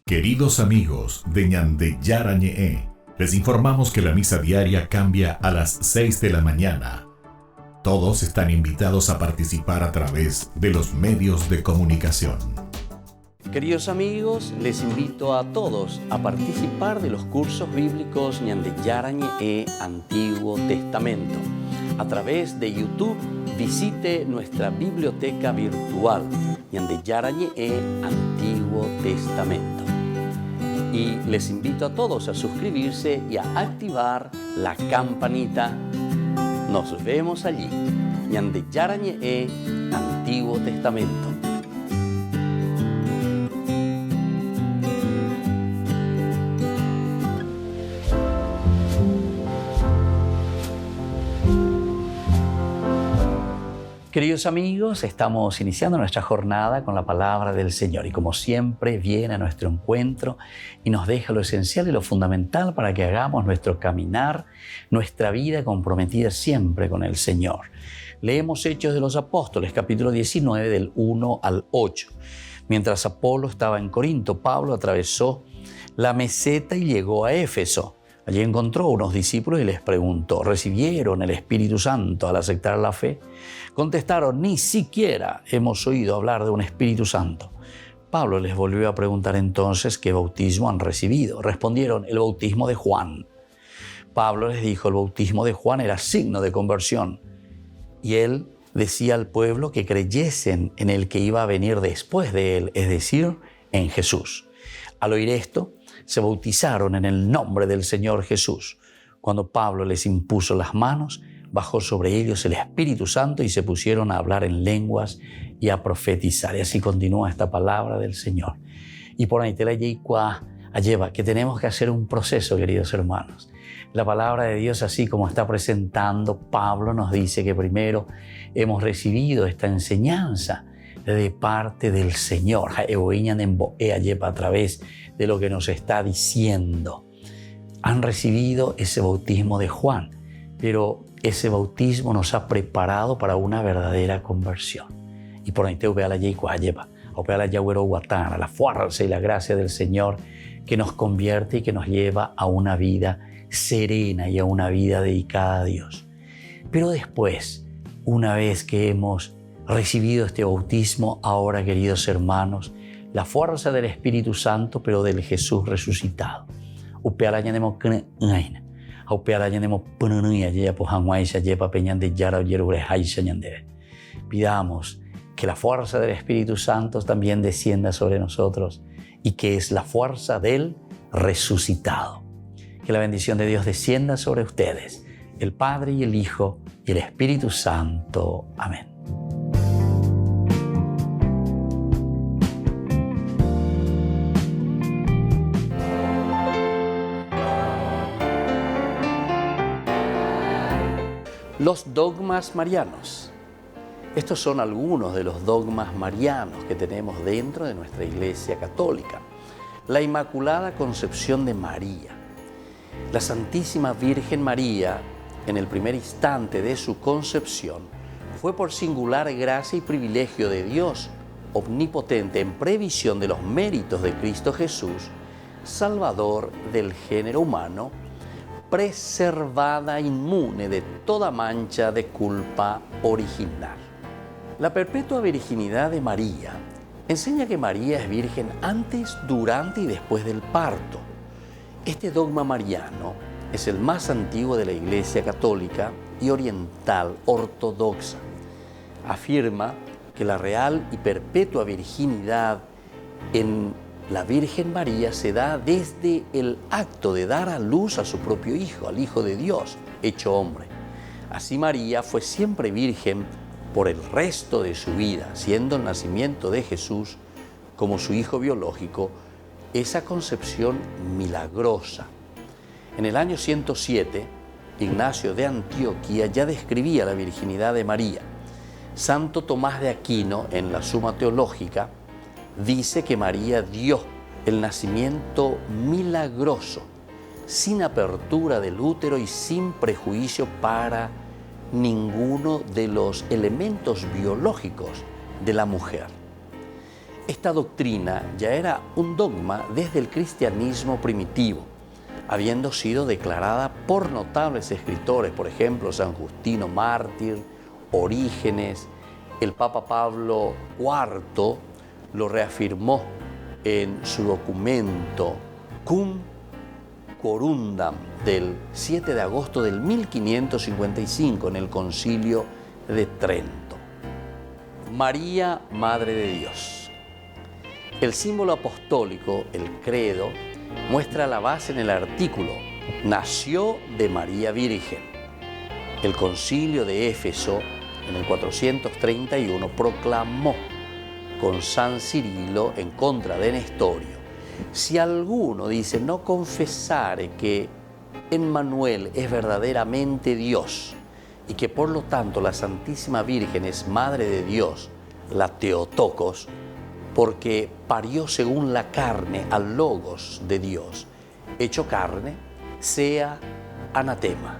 Queridos amigos de Ñande Yarañe, les informamos que la misa diaria cambia a las 6 de la mañana. Todos están invitados a participar a través de los medios de comunicación. Queridos amigos, les invito a todos a participar de los cursos bíblicos Ñande Yarañe e Antiguo Testamento. A través de YouTube, visite nuestra biblioteca virtual Ñande Yarañe e Antiguo Testamento. Y les invito a todos a suscribirse y a activar la campanita. Nos vemos allí. Ñande Yarañe e Antiguo Testamento. Queridos amigos, estamos iniciando nuestra jornada con la palabra del Señor y como siempre viene a nuestro encuentro y nos deja lo esencial y lo fundamental para que hagamos nuestro caminar, nuestra vida comprometida siempre con el Señor. Leemos Hechos de los Apóstoles, capítulo 19, del 1 al 8. Mientras Apolo estaba en Corinto, Pablo atravesó la meseta y llegó a Éfeso. Allí encontró unos discípulos y les preguntó, ¿recibieron el Espíritu Santo al aceptar la fe? Contestaron, ni siquiera hemos oído hablar de un Espíritu Santo. Pablo les volvió a preguntar entonces qué bautismo han recibido. Respondieron, el bautismo de Juan. Pablo les dijo, el bautismo de Juan era signo de conversión. Y él decía al pueblo que creyesen en el que iba a venir después de él, es decir, en Jesús. Al oír esto, se bautizaron en el nombre del Señor Jesús. Cuando Pablo les impuso las manos, bajó sobre ellos el Espíritu Santo y se pusieron a hablar en lenguas y a profetizar. Y así continúa esta palabra del Señor. Y por ahí te la lleva que tenemos que hacer un proceso, queridos hermanos. La palabra de Dios, así como está presentando, Pablo nos dice que primero hemos recibido esta enseñanza de parte del Señor, a través de lo que nos está diciendo. Han recibido ese bautismo de Juan, pero ese bautismo nos ha preparado para una verdadera conversión. Y por ahí te la fuerza y la gracia del Señor que nos convierte y que nos lleva a una vida serena y a una vida dedicada a Dios. Pero después, una vez que hemos recibido este bautismo, ahora, queridos hermanos, la fuerza del Espíritu Santo, pero del Jesús resucitado. Pidamos que la fuerza del Espíritu Santo también descienda sobre nosotros y que es la fuerza del resucitado. Que la bendición de Dios descienda sobre ustedes, el Padre y el Hijo y el Espíritu Santo. Amén. Los dogmas marianos. Estos son algunos de los dogmas marianos que tenemos dentro de nuestra Iglesia Católica. La Inmaculada Concepción de María. La Santísima Virgen María, en el primer instante de su concepción, fue por singular gracia y privilegio de Dios omnipotente en previsión de los méritos de Cristo Jesús, Salvador del género humano, preservada inmune de toda mancha de culpa original. La perpetua virginidad de María enseña que María es virgen antes, durante y después del parto. Este dogma mariano es el más antiguo de la Iglesia Católica y oriental ortodoxa. Afirma que la real y perpetua virginidad en la Virgen María se da desde el acto de dar a luz a su propio Hijo, al Hijo de Dios, hecho hombre. Así María fue siempre virgen por el resto de su vida, siendo el nacimiento de Jesús como su Hijo biológico, esa concepción milagrosa. En el año 107, Ignacio de Antioquía ya describía la virginidad de María. Santo Tomás de Aquino, en la Suma Teológica, dice que María dio el nacimiento milagroso, sin apertura del útero y sin prejuicio para ninguno de los elementos biológicos de la mujer. Esta doctrina ya era un dogma desde el cristianismo primitivo, habiendo sido declarada por notables escritores, por ejemplo, San Justino Mártir Orígenes. El Papa Pablo IV lo reafirmó en su documento Cum Corundam del 7 de agosto del 1555 en el Concilio de Trento. María, Madre de Dios. El símbolo apostólico, el credo, muestra la base en el artículo nació de María Virgen. El Concilio de Éfeso en el 431 proclamó con San Cirilo en contra de Nestorio: si alguno dice no confesare que Emmanuel es verdaderamente Dios y que por lo tanto la Santísima Virgen es Madre de Dios, la Theotokos, porque parió según la carne al Logos de Dios, hecho carne, sea anatema.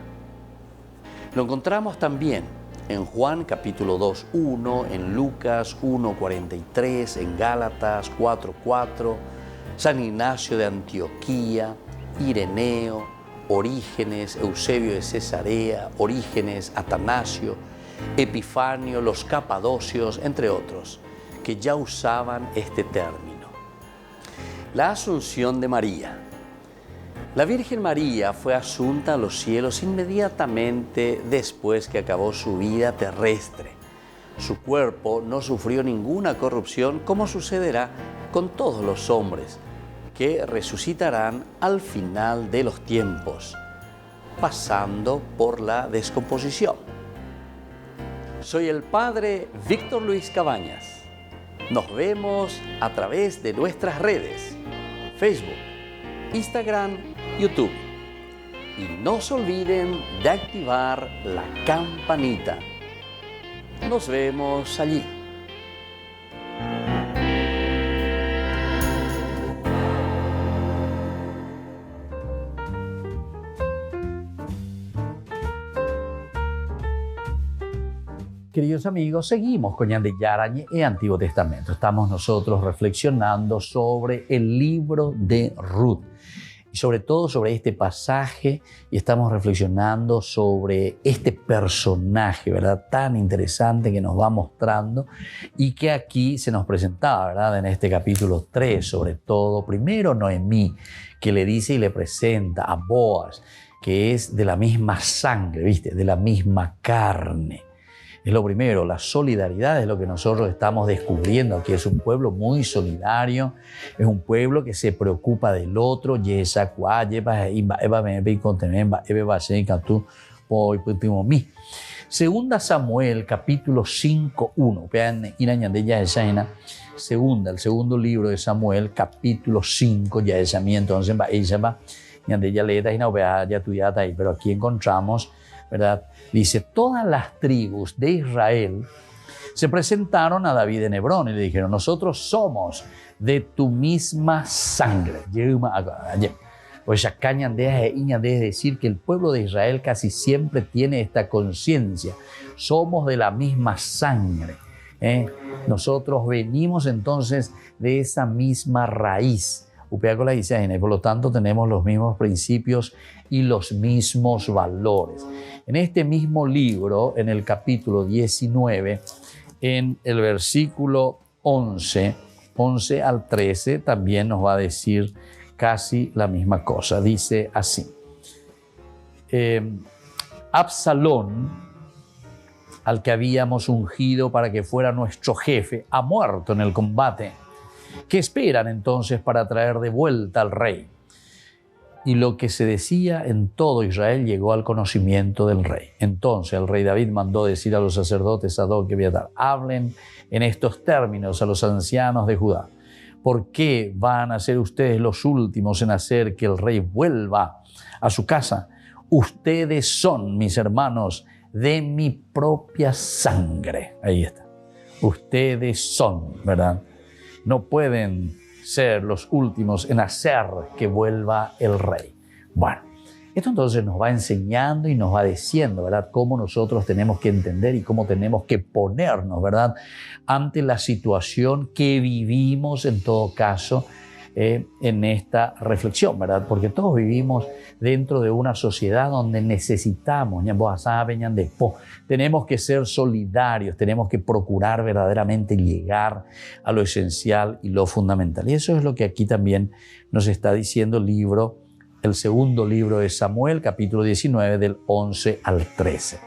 Lo encontramos también en Juan capítulo 2:1, en Lucas 1:43, en Gálatas 4:4, San Ignacio de Antioquía, Ireneo, Orígenes, Eusebio de Cesarea, Orígenes, Atanasio, Epifanio, los Capadocios, entre otros, que ya usaban este término. La Asunción de María. La Virgen María fue asunta a los cielos inmediatamente después que acabó su vida terrestre. Su cuerpo no sufrió ninguna corrupción, como sucederá con todos los hombres, que resucitarán al final de los tiempos, pasando por la descomposición. Soy el Padre Víctor Luis Cabañas. Nos vemos a través de nuestras redes, Facebook, Instagram, YouTube. Y no se olviden de activar la campanita. Nos vemos allí. Queridos amigos, seguimos con Ñande Yarañe y Antiguo Testamento. Estamos nosotros reflexionando sobre el libro de Ruth y sobre todo sobre este pasaje, y estamos reflexionando sobre este personaje, ¿verdad? Tan interesante que nos va mostrando y que aquí se nos presentaba, ¿verdad? En este capítulo 3, sobre todo, primero Noemí, que le dice y le presenta a Boaz, que es de la misma sangre, ¿viste? De la misma carne. Es lo primero, la solidaridad es lo que nosotros estamos descubriendo aquí. Es un pueblo muy solidario, es un pueblo que se preocupa del otro. Segunda Samuel, capítulo 5:1. Segunda, el segundo libro de Samuel, capítulo 5, ya es a mí. Entonces, pero aquí encontramos, ¿verdad? Dice, todas las tribus de Israel se presentaron a David en Hebrón y le dijeron, nosotros somos de tu misma sangre. Pues acá es decir que el pueblo de Israel casi siempre tiene esta conciencia. Somos de la misma sangre. Nosotros venimos entonces de esa misma raíz. Por lo tanto tenemos los mismos principios y los mismos valores. En este mismo libro, en el capítulo 19, en el versículo 11 al 13, también nos va a decir casi la misma cosa. Dice así: Absalón, al que habíamos ungido para que fuera nuestro jefe, ha muerto en el combate. ¿Qué esperan entonces para traer de vuelta al rey? Y lo que se decía en todo Israel llegó al conocimiento del rey. Entonces el rey David mandó decir a los sacerdotes Sadoc y Abiatar, hablen en estos términos a los ancianos de Judá. ¿Por qué van a ser ustedes los últimos en hacer que el rey vuelva a su casa? Ustedes son, mis hermanos, de mi propia sangre. Ahí está. Ustedes son, ¿verdad? No pueden ser los últimos en hacer que vuelva el rey. Bueno, esto entonces nos va enseñando y nos va diciendo, ¿verdad?, cómo nosotros tenemos que entender y cómo tenemos que ponernos, ¿verdad?, ante la situación que vivimos en todo caso en esta reflexión, ¿verdad? Porque todos vivimos dentro de una sociedad donde necesitamos, tenemos que ser solidarios, tenemos que procurar verdaderamente llegar a lo esencial y lo fundamental. Y eso es lo que aquí también nos está diciendo el segundo libro de Samuel, capítulo 19, del 11 al 13.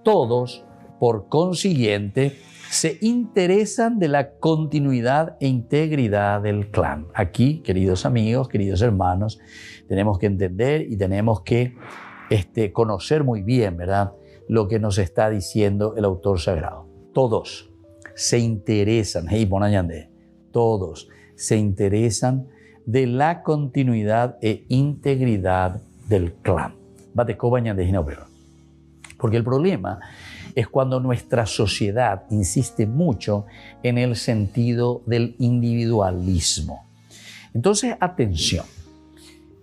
Todos, por consiguiente, se interesan de la continuidad e integridad del clan. Aquí, queridos amigos, queridos hermanos, tenemos que entender y tenemos que conocer muy bien, ¿verdad?, lo que nos está diciendo el autor sagrado. Todos se interesan, todos se interesan de la continuidad e integridad del clan. Porque el problema es cuando nuestra sociedad insiste mucho en el sentido del individualismo. Entonces, atención,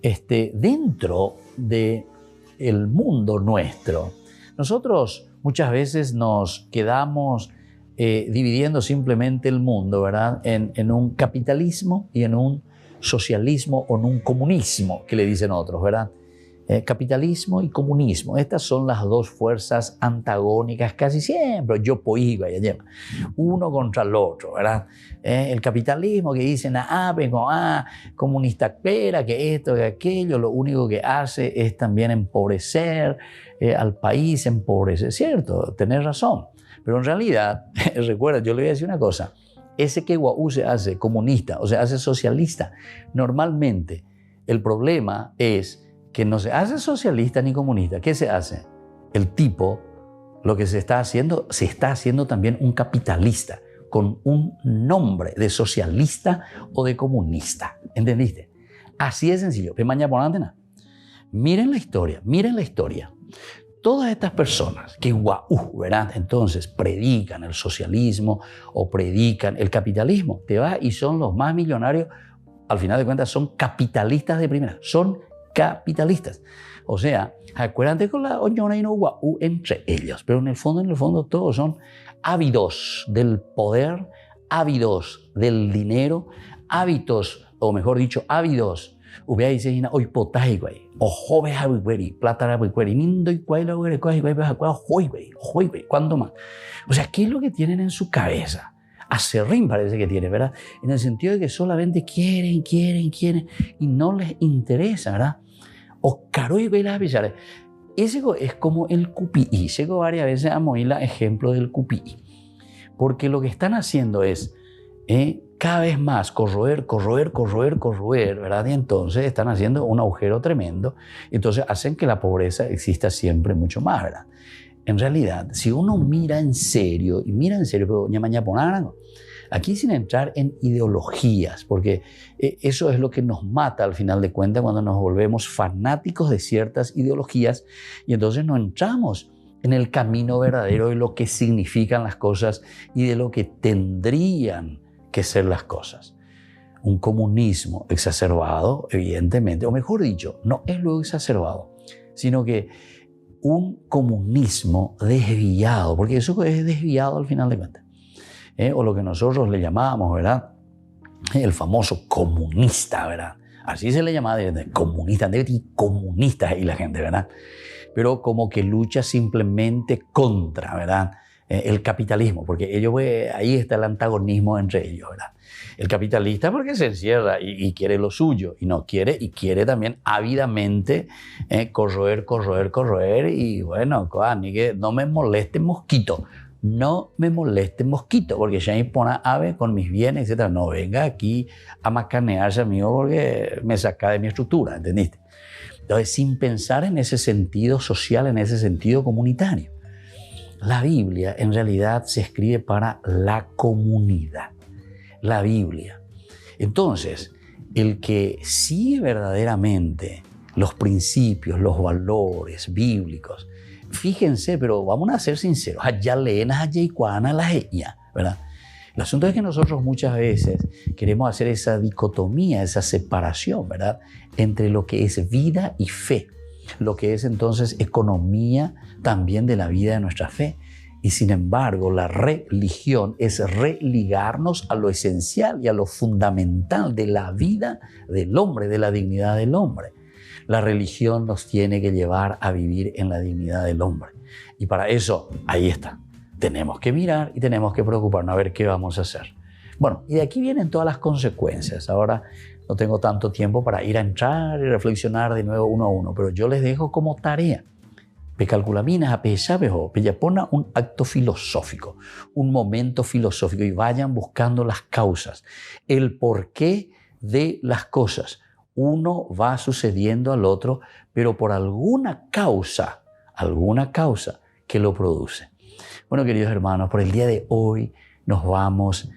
dentro del mundo nuestro, nosotros muchas veces nos quedamos dividiendo simplemente el mundo, ¿verdad?, en un capitalismo y en un socialismo o en un comunismo, que le dicen otros, ¿verdad? Capitalismo y comunismo, estas son las dos fuerzas antagónicas casi siempre, uno contra el otro, ¿verdad? El capitalismo que dicen, comunista espera que esto, que aquello, lo único que hace es también empobrecer al país, empobrecer, ¿cierto? Tenés razón, pero en realidad, recuerda, yo le voy a decir una cosa, ese que Guaú se hace comunista, o se hace socialista, normalmente el problema es que no se hace socialista ni comunista. ¿Qué se hace? El tipo, lo que se está haciendo también un capitalista, con un nombre de socialista o de comunista. ¿Entendiste? Así de sencillo. Miren la historia. Todas estas personas que ¿verdad?, entonces predican el socialismo o predican el capitalismo, te vas y son los más millonarios, al final de cuentas son capitalistas de primera, son capitalistas. O sea, acuérdate con la oñona y no guau entre ellos, pero en el fondo todos son ávidos del poder, ávidos del dinero, ávidos hoy potaje güey, o joven güey, plata güey, nindo y cuál güey, ¿cuándo más? O sea, ¿qué es lo que tienen en su cabeza? Acerrín parece que tiene, ¿verdad? En el sentido de que solamente quieren y no les interesa, ¿verdad? O caro y ve las pichares. Ese es como el cupií. Llego varias veces a morir el ejemplo del cupií. Porque lo que están haciendo es cada vez más corroer, ¿verdad? Y entonces están haciendo un agujero tremendo. Entonces hacen que la pobreza exista siempre mucho más, ¿verdad? En realidad, si uno mira en serio, pero aquí sin entrar en ideologías, porque eso es lo que nos mata al final de cuentas cuando nos volvemos fanáticos de ciertas ideologías y entonces no entramos en el camino verdadero de lo que significan las cosas y de lo que tendrían que ser las cosas. Un comunismo exacerbado, evidentemente, o mejor dicho, no es lo exacerbado, sino que un comunismo desviado, porque eso es desviado al final de cuentas, o lo que nosotros le llamábamos, ¿verdad?, el famoso comunista, ¿verdad? Así se le llamaba, comunista y la gente, ¿verdad? Pero como que lucha simplemente contra, ¿verdad?, el capitalismo, porque ellos, ahí está el antagonismo entre ellos, ¿verdad? El capitalista porque se encierra y quiere lo suyo y quiere también ávidamente corroer y bueno, ni que no me moleste mosquito, porque ya me pone ave con mis bienes, etc. No venga aquí a macanearse, amigo, porque me saca de mi estructura, ¿entendiste? Entonces, sin pensar en ese sentido social, en ese sentido comunitario. La Biblia en realidad se escribe para la comunidad. La Biblia. Entonces, el que sigue verdaderamente los principios, los valores bíblicos, fíjense, pero vamos a ser sinceros, ¿verdad? El asunto es que nosotros muchas veces queremos hacer esa dicotomía, esa separación, ¿verdad?, entre lo que es vida y fe, lo que es entonces economía también de la vida de nuestra fe. Y sin embargo, la religión es religarnos a lo esencial y a lo fundamental de la vida del hombre, de la dignidad del hombre. La religión nos tiene que llevar a vivir en la dignidad del hombre. Y para eso, ahí está. Tenemos que mirar y tenemos que preocuparnos a ver qué vamos a hacer. Bueno, y de aquí vienen todas las consecuencias. Ahora no tengo tanto tiempo para ir a entrar y reflexionar de nuevo uno a uno, pero yo les dejo como tarea. Pecalculaminas a peyapejo, peyapona un acto filosófico, un momento filosófico, y vayan buscando las causas, el porqué de las cosas. Uno va sucediendo al otro, pero por alguna causa que lo produce. Bueno, queridos hermanos, por el día de hoy nos vamos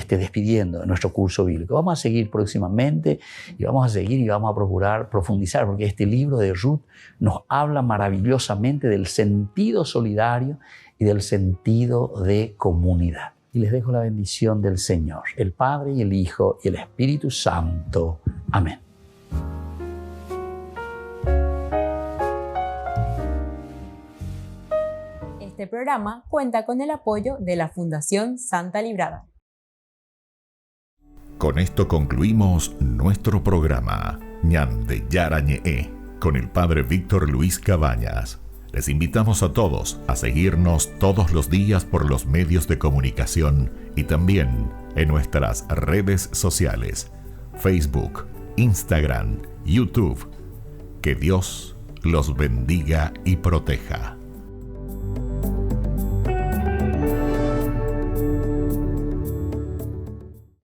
despidiendo de nuestro curso bíblico. Vamos a seguir próximamente y vamos a procurar profundizar, porque este libro de Ruth nos habla maravillosamente del sentido solidario y del sentido de comunidad. Y les dejo la bendición del Señor, el Padre y el Hijo y el Espíritu Santo. Amén. Este programa cuenta con el apoyo de la Fundación Santa Librada. Con esto concluimos nuestro programa Ñande Yarañe con el Padre Víctor Luis Cabañas. Les invitamos a todos a seguirnos todos los días por los medios de comunicación y también en nuestras redes sociales, Facebook, Instagram, YouTube. Que Dios los bendiga y proteja.